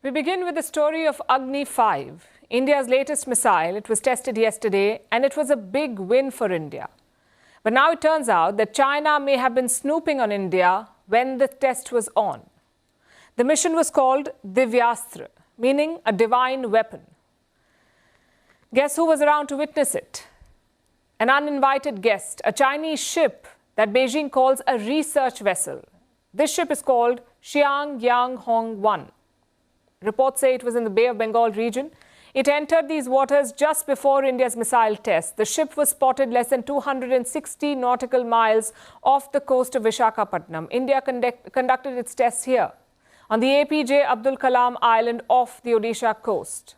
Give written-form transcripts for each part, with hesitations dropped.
We begin with the story of Agni-5, India's latest missile. It was tested yesterday and it was a big win for India. But now it turns out that China may have been snooping on India when the test was on. The mission was called Divyastra, meaning a divine weapon. Guess who was around to witness it? An uninvited guest, a Chinese ship that Beijing calls a research vessel. This ship is called Xiangyang-Hong-1. Reports say it was in the Bay of Bengal region. It entered these waters just before India's missile test. The ship was spotted less than 260 nautical miles off the coast of Visakhapatnam. India conducted its tests here on the APJ Abdul Kalam Island off the Odisha coast.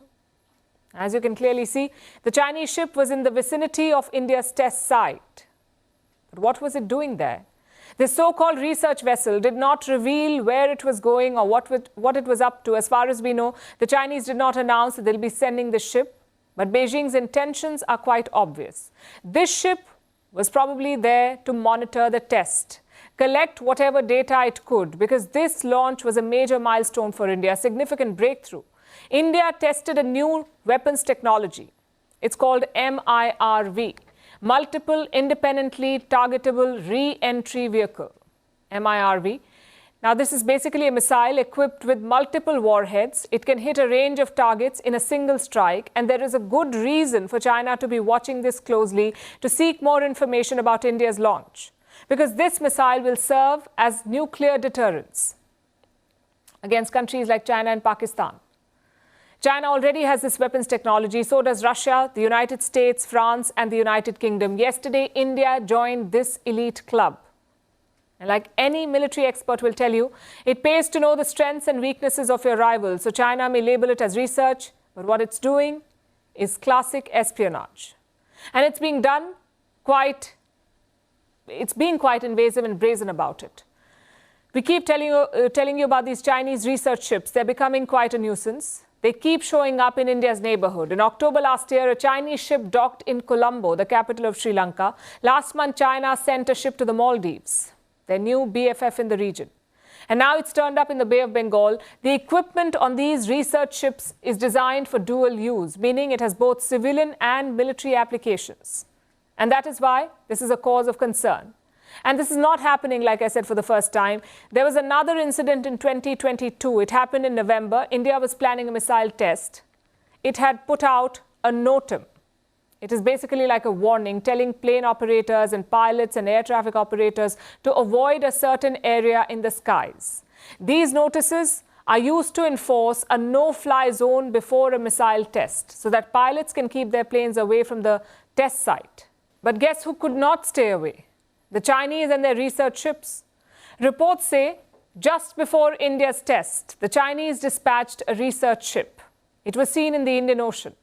As you can clearly see, the Chinese ship was in the vicinity of India's test site. But what was it doing there? This so-called research vessel did not reveal where it was going or what it was up to. As far as we know, the Chinese did not announce that they'll be sending the ship, but Beijing's intentions are quite obvious. This ship was probably there to monitor the test, collect whatever data it could, because this launch was a major milestone for India, a significant breakthrough. India tested a new weapons technology. It's called MIRV. Multiple Independently Targetable Re-Entry Vehicle, MIRV. Now, this is basically a missile equipped with multiple warheads. It can hit a range of targets in a single strike, and there is a good reason for China to be watching this closely to seek more information about India's launch, because this missile will serve as nuclear deterrence against countries like China and Pakistan. China already has this weapons technology, so does Russia, the United States, France, and the United Kingdom. Yesterday, India joined this elite club. And like any military expert will tell you, it pays to know the strengths and weaknesses of your rivals. So China may label it as research, but what it's doing is classic espionage. And it's being quite invasive and brazen about it. We keep telling you about these Chinese research ships. They're becoming quite a nuisance. They keep showing up in India's neighborhood. In October last year, a Chinese ship docked in Colombo, the capital of Sri Lanka. Last month, China sent a ship to the Maldives, their new BFF in the region. And now it's turned up in the Bay of Bengal. The equipment on these research ships is designed for dual use, meaning it has both civilian and military applications. And that is why this is a cause of concern. And this is not happening, like I said, for the first time. There was another incident in 2022. It happened in November. India was planning a missile test. It had put out a NOTAM. It is basically like a warning telling plane operators and pilots and air traffic operators to avoid a certain area in the skies. These notices are used to enforce a no-fly zone before a missile test so that pilots can keep their planes away from the test site. But guess who could not stay away? The Chinese and their research ships. Reports say just before India's test, the Chinese dispatched a research ship. It was seen in the Indian Ocean.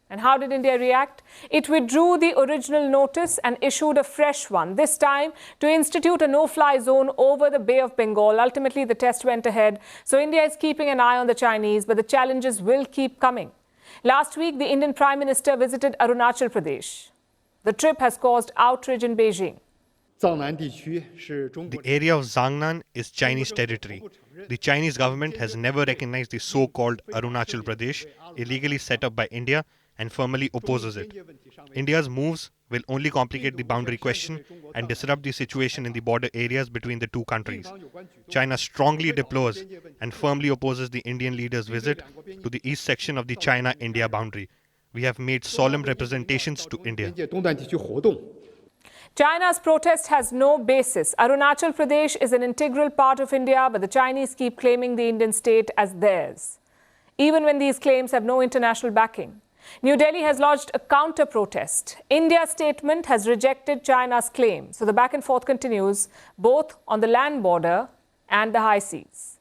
And how did India react? It withdrew the original notice and issued a fresh one, this time to institute a no-fly zone over the Bay of Bengal. Ultimately, the test went ahead. So India is keeping an eye on the Chinese, but the challenges will keep coming. Last week, the Indian Prime Minister visited Arunachal Pradesh. The trip has caused outrage in Beijing. The area of Zangnan is Chinese territory. The Chinese government has never recognized the so-called Arunachal Pradesh, illegally set up by India, and firmly opposes it. India's moves will only complicate the boundary question and disrupt the situation in the border areas between the two countries. China strongly deplores and firmly opposes the Indian leader's visit to the east section of the China-India boundary. We have made solemn representations to India. China's protest has no basis. Arunachal Pradesh is an integral part of India, but the Chinese keep claiming the Indian state as theirs, even when these claims have no international backing. New Delhi has lodged a counter-protest. India's statement has rejected China's claim. So the back and forth continues, both on the land border and the high seas.